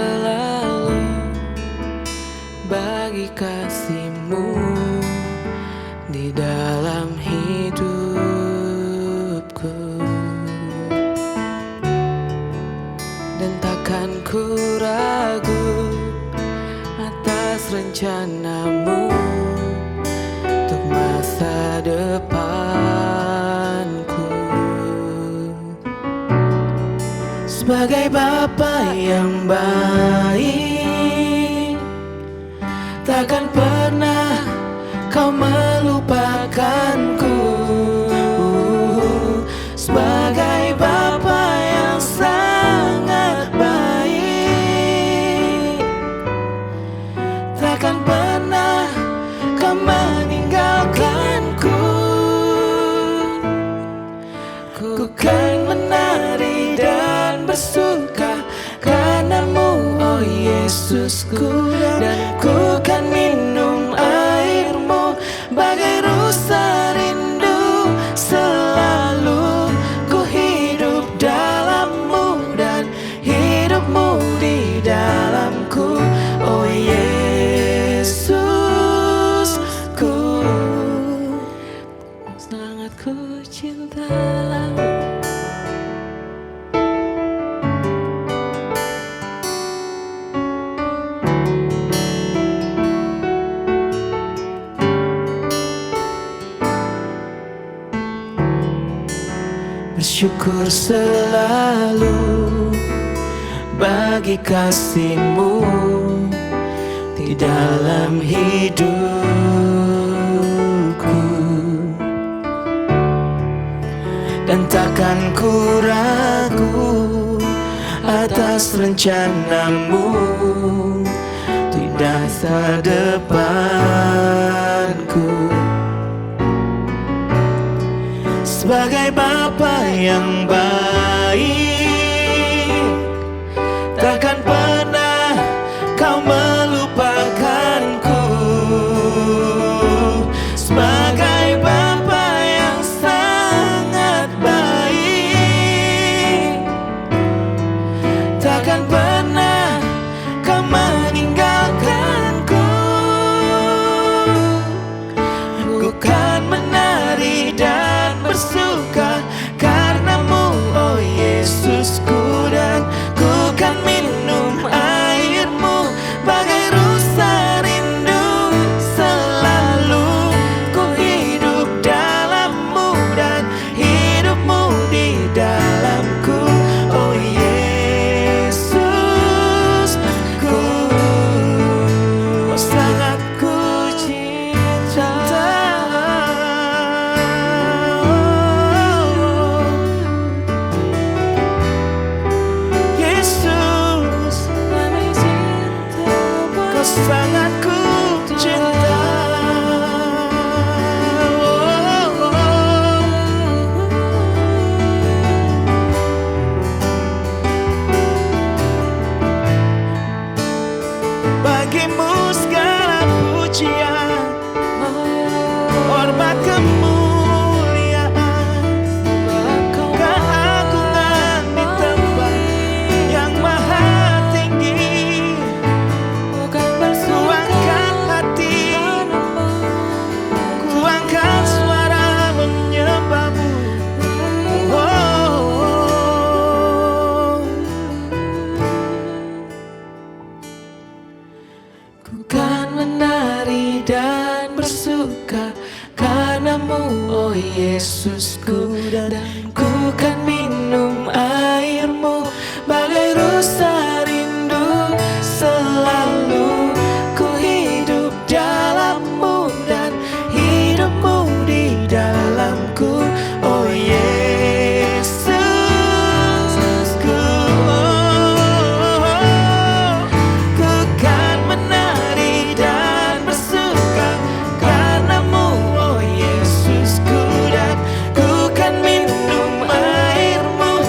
selalu bagi kasih-Mu di dalam hidupku, dan takkan ku ragu atas rencana-Mu untuk masa depanku. Sebagai Bapa yang baik, takkan pernah Kau melupakanku. Sebagai Bapa yang sangat baik, takkan pernah Kau meninggalkanku. Ku kan menari dan bersuka karena-Mu, oh Yesusku, dan ku kan minum air-Mu bagai rusa rindu. Selalu ku hidup dalam-Mu dan hidup-Mu di dalamku, oh Yesusku, sangat ku cinta. Bersyukur selalu bagi kasih-Mu di dalam hidupku, dan takkan ku ragu atas rencana-Mu di masa depanku. Sebagai Bapa yang baik, takkan pernah Kau melupakanku. Sebagai Bapa yang sangat baik, takkan pernah Kau meninggalkanku. Ku kan menari dan bersuka karena-Mu, oh Yesusku, dan ku kan minum air-Mu bagai rusa rindu. Selalu ku hidup dalam-Mu dan hidup-Mu di dalamku, oh Yesusku, oh sangat ku cinta. Sangat ku cinta. Bagimu segala pujian, hormat, kemuliaan, keagungan di tempat yang maha tinggi. Kuangkat hati, kuangkat suara menyembah-Mu, oh. Ku kan menari dan bersuka karena-Mu, oh Yesusku, dan ku kan minum air-Mu bagai rusa rindu. Selalu ku hidup dalam-Mu dan hidup-Mu di dalamku, oh Yesusku, ku kan menari dan bersuka karena-Mu, oh Yesusku, dan ku kan minum air-Mu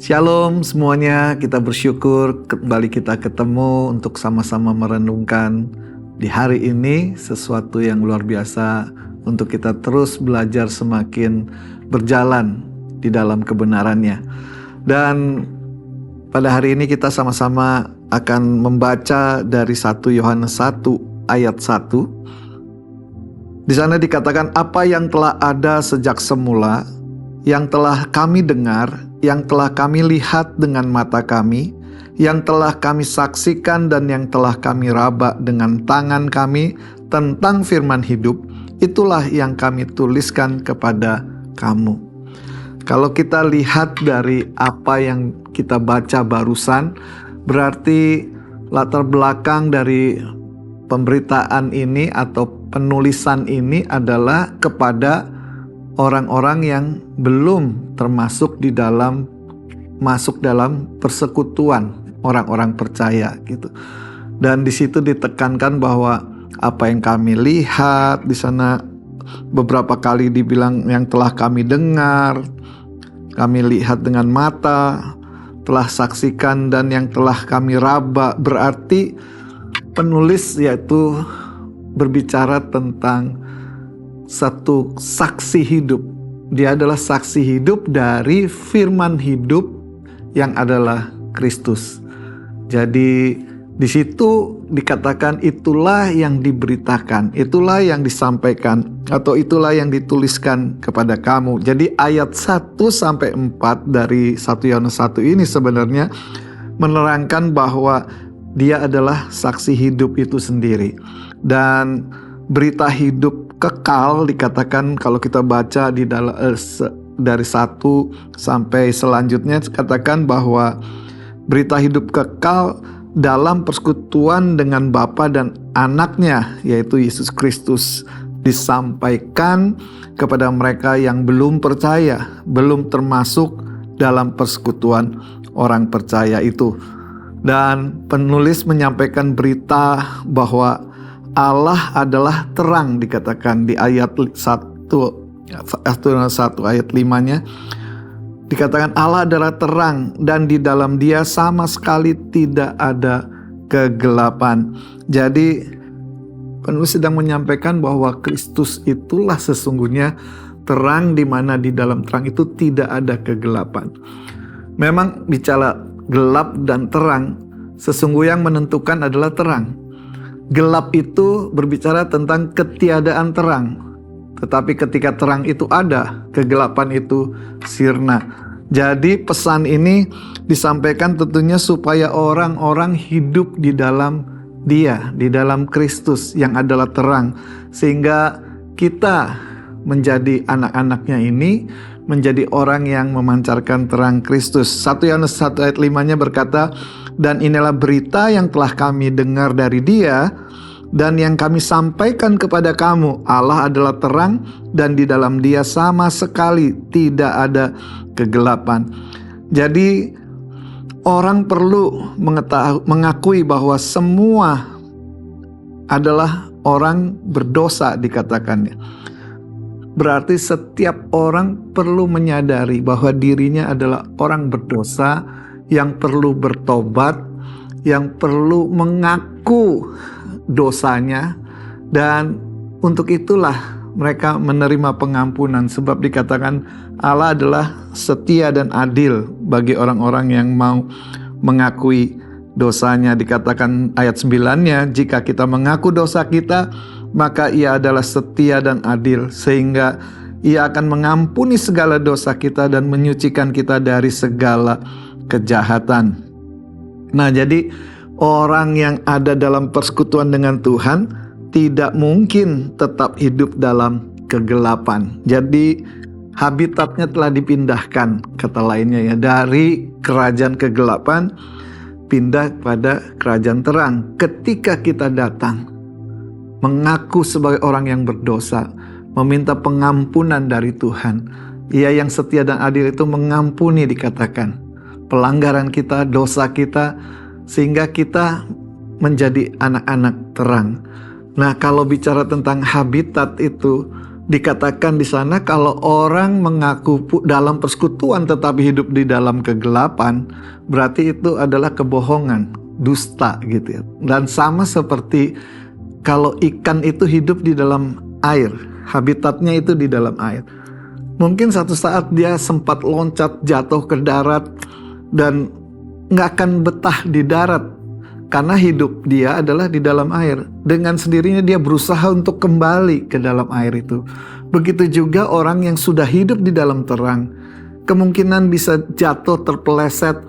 Shalom semuanya, kita bersyukur kembali kita ketemu untuk sama-sama merenungkan di hari ini sesuatu yang luar biasa untuk kita terus belajar semakin berjalan di dalam kebenarannya. Dan pada hari ini kita sama-sama akan membaca dari 1 Yohanes 1 ayat 1. Di sana dikatakan, apa yang telah ada sejak semula, yang telah kami dengar, yang telah kami lihat dengan mata kami, yang telah kami saksikan dan yang telah kami raba dengan tangan kami tentang firman hidup, itulah yang kami tuliskan kepada kamu. Kalau kita lihat dari apa yang kita baca barusan, berarti latar belakang dari pemberitaan ini atau penulisan ini adalah kepada orang-orang yang belum masuk dalam persekutuan orang-orang percaya gitu. Dan di situ ditekankan bahwa apa yang kami lihat di sana, beberapa kali dibilang yang telah kami dengar, kami lihat dengan mata, telah saksikan dan yang telah kami raba, berarti penulis yaitu berbicara tentang satu saksi hidup. Dia adalah saksi hidup dari firman hidup yang adalah Kristus. Jadi di situ dikatakan itulah yang diberitakan, itulah yang disampaikan, atau itulah yang dituliskan kepada kamu. Jadi ayat 1-4 dari 1 Yohanes 1 ini sebenarnya menerangkan bahwa dia adalah saksi hidup itu sendiri. Dan berita hidup kekal dikatakan, kalau kita baca di dalam dari 1 sampai selanjutnya, katakan bahwa berita hidup kekal dalam persekutuan dengan Bapa dan Anaknya, yaitu Yesus Kristus, disampaikan kepada mereka yang belum percaya, belum termasuk dalam persekutuan orang percaya itu. Dan penulis menyampaikan berita bahwa Allah adalah terang, dikatakan di ayat 1 ayat 5-nya. Dikatakan Allah adalah terang dan di dalam dia sama sekali tidak ada kegelapan. Jadi penulis sedang menyampaikan bahwa Kristus itulah sesungguhnya terang, di mana di dalam terang itu tidak ada kegelapan. Memang bicara gelap dan terang, sesungguhnya yang menentukan adalah terang. Gelap itu berbicara tentang ketiadaan terang. Tetapi ketika terang itu ada, kegelapan itu sirna. Jadi pesan ini disampaikan tentunya supaya orang-orang hidup di dalam Dia, di dalam Kristus yang adalah terang. Sehingga kita menjadi anak-anaknya ini, menjadi orang yang memancarkan terang Kristus. 1 Yohanes 1 ayat 5-nya berkata, dan inilah berita yang telah kami dengar dari Dia dan yang kami sampaikan kepada kamu, Allah adalah terang dan di dalam Dia sama sekali tidak ada kegelapan. Jadi orang perlu mengakui bahwa semua adalah orang berdosa, dikatakannya. Berarti setiap orang perlu menyadari bahwa dirinya adalah orang berdosa yang perlu bertobat, yang perlu mengaku dosanya, dan untuk itulah mereka menerima pengampunan. Sebab dikatakan Allah adalah setia dan adil bagi orang-orang yang mau mengakui dosanya. Dikatakan ayat 9-nya, jika kita mengaku dosa kita, maka Ia adalah setia dan adil, sehingga Ia akan mengampuni segala dosa kita dan menyucikan kita dari segala kejahatan. Nah, jadi orang yang ada dalam persekutuan dengan Tuhan tidak mungkin tetap hidup dalam kegelapan. Jadi habitatnya telah dipindahkan, kata lainnya ya, dari kerajaan kegelapan pindah pada kerajaan terang. Ketika kita datang mengaku sebagai orang yang berdosa, meminta pengampunan dari Tuhan, Ia yang setia dan adil itu mengampuni, dikatakan pelanggaran kita, dosa kita, sehingga kita menjadi anak-anak terang. Nah, kalau bicara tentang habitat itu, dikatakan di sana kalau orang mengaku dalam persekutuan tetapi hidup di dalam kegelapan, berarti itu adalah kebohongan, dusta gitu ya. Dan sama seperti kalau ikan itu hidup di dalam air, habitatnya itu di dalam air. Mungkin satu saat dia sempat loncat jatuh ke darat dan nggak akan betah di darat karena hidup dia adalah di dalam air. Dengan sendirinya dia berusaha untuk kembali ke dalam air itu. Begitu juga orang yang sudah hidup di dalam terang, kemungkinan bisa jatuh terpeleset,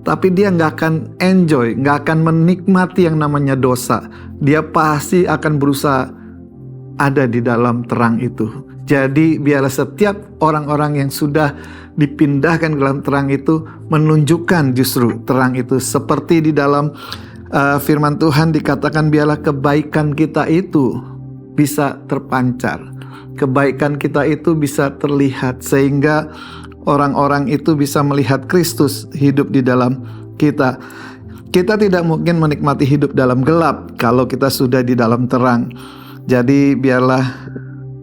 tapi dia nggak akan enjoy, nggak akan menikmati yang namanya dosa. Dia pasti akan berusaha ada di dalam terang itu. Jadi biarlah setiap orang-orang yang sudah dipindahkan ke dalam terang itu menunjukkan justru terang itu. Seperti di dalam firman Tuhan dikatakan biarlah kebaikan kita itu bisa terpancar. Kebaikan kita itu bisa terlihat sehingga orang-orang itu bisa melihat Kristus hidup di dalam kita. Kita tidak mungkin menikmati hidup dalam gelap kalau kita sudah di dalam terang. Jadi biarlah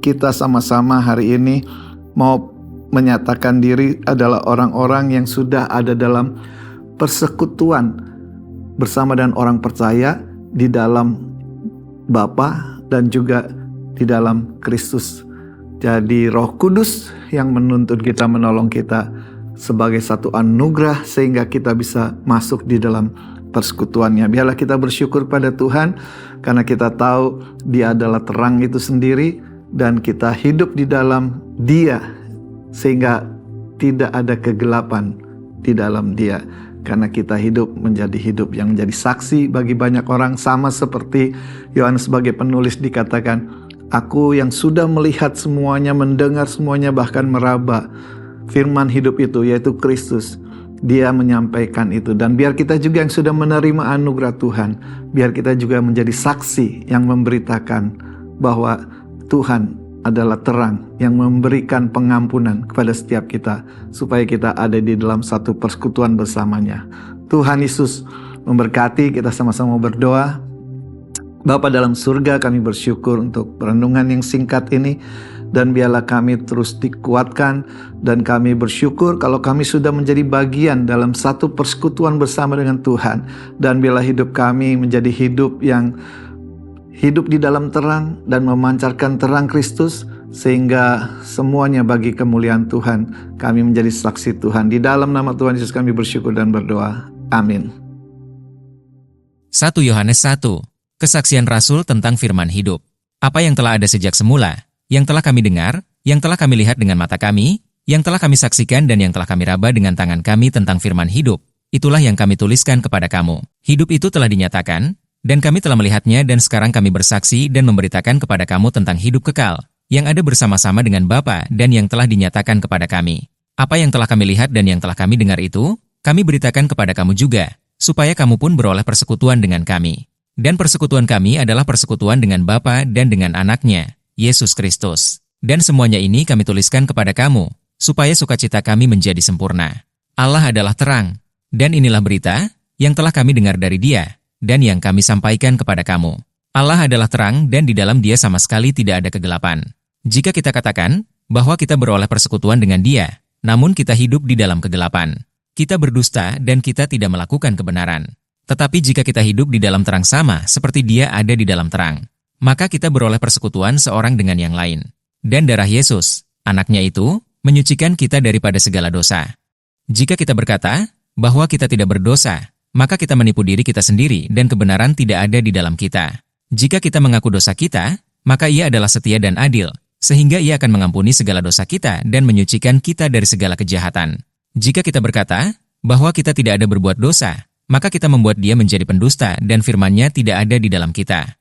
kita sama-sama hari ini mau menyatakan diri adalah orang-orang yang sudah ada dalam persekutuan bersama dengan orang percaya di dalam Bapa dan juga di dalam Kristus. Jadi Roh Kudus yang menuntun kita, menolong kita sebagai satu anugerah sehingga kita bisa masuk di dalam persekutuannya. Biarlah kita bersyukur pada Tuhan karena kita tahu Dia adalah terang itu sendiri dan kita hidup di dalam Dia sehingga tidak ada kegelapan di dalam Dia. Karena kita hidup menjadi hidup yang menjadi saksi bagi banyak orang, sama seperti Yohanes sebagai penulis dikatakan, aku yang sudah melihat semuanya, mendengar semuanya, bahkan meraba firman hidup itu yaitu Kristus. Dia menyampaikan itu. Dan biar kita juga yang sudah menerima anugerah Tuhan, biar kita juga menjadi saksi yang memberitakan bahwa Tuhan adalah terang yang memberikan pengampunan kepada setiap kita supaya kita ada di dalam satu persekutuan bersamanya. Tuhan Yesus memberkati, kita sama-sama berdoa. Bapa dalam surga, kami bersyukur untuk perenungan yang singkat ini dan biarlah kami terus dikuatkan dan kami bersyukur kalau kami sudah menjadi bagian dalam satu persekutuan bersama dengan Tuhan dan biarlah hidup kami menjadi hidup yang hidup di dalam terang dan memancarkan terang Kristus sehingga semuanya bagi kemuliaan Tuhan. Kami menjadi saksi Tuhan. Di dalam nama Tuhan Yesus kami bersyukur dan berdoa. Amin. 1 Yohanes 1. Kesaksian Rasul tentang firman hidup. Apa yang telah ada sejak semula, yang telah kami dengar, yang telah kami lihat dengan mata kami, yang telah kami saksikan dan yang telah kami raba dengan tangan kami tentang firman hidup, itulah yang kami tuliskan kepada kamu. Hidup itu telah dinyatakan, dan kami telah melihatnya dan sekarang kami bersaksi dan memberitakan kepada kamu tentang hidup kekal, yang ada bersama-sama dengan Bapa dan yang telah dinyatakan kepada kami. Apa yang telah kami lihat dan yang telah kami dengar itu, kami beritakan kepada kamu juga, supaya kamu pun beroleh persekutuan dengan kami. Dan persekutuan kami adalah persekutuan dengan Bapa dan dengan Anaknya, Yesus Kristus. Dan semuanya ini kami tuliskan kepada kamu, supaya sukacita kami menjadi sempurna. Allah adalah terang, dan inilah berita yang telah kami dengar dari Dia, dan yang kami sampaikan kepada kamu. Allah adalah terang dan di dalam Dia sama sekali tidak ada kegelapan. Jika kita katakan bahwa kita beroleh persekutuan dengan Dia, namun kita hidup di dalam kegelapan, kita berdusta dan kita tidak melakukan kebenaran. Tetapi jika kita hidup di dalam terang sama seperti Dia ada di dalam terang, maka kita beroleh persekutuan seorang dengan yang lain. Dan darah Yesus, Anaknya itu, menyucikan kita daripada segala dosa. Jika kita berkata bahwa kita tidak berdosa, maka kita menipu diri kita sendiri dan kebenaran tidak ada di dalam kita. Jika kita mengaku dosa kita, maka Ia adalah setia dan adil, sehingga Ia akan mengampuni segala dosa kita dan menyucikan kita dari segala kejahatan. Jika kita berkata bahwa kita tidak ada berbuat dosa, maka kita membuat Dia menjadi pendusta dan firman-Nya tidak ada di dalam kita.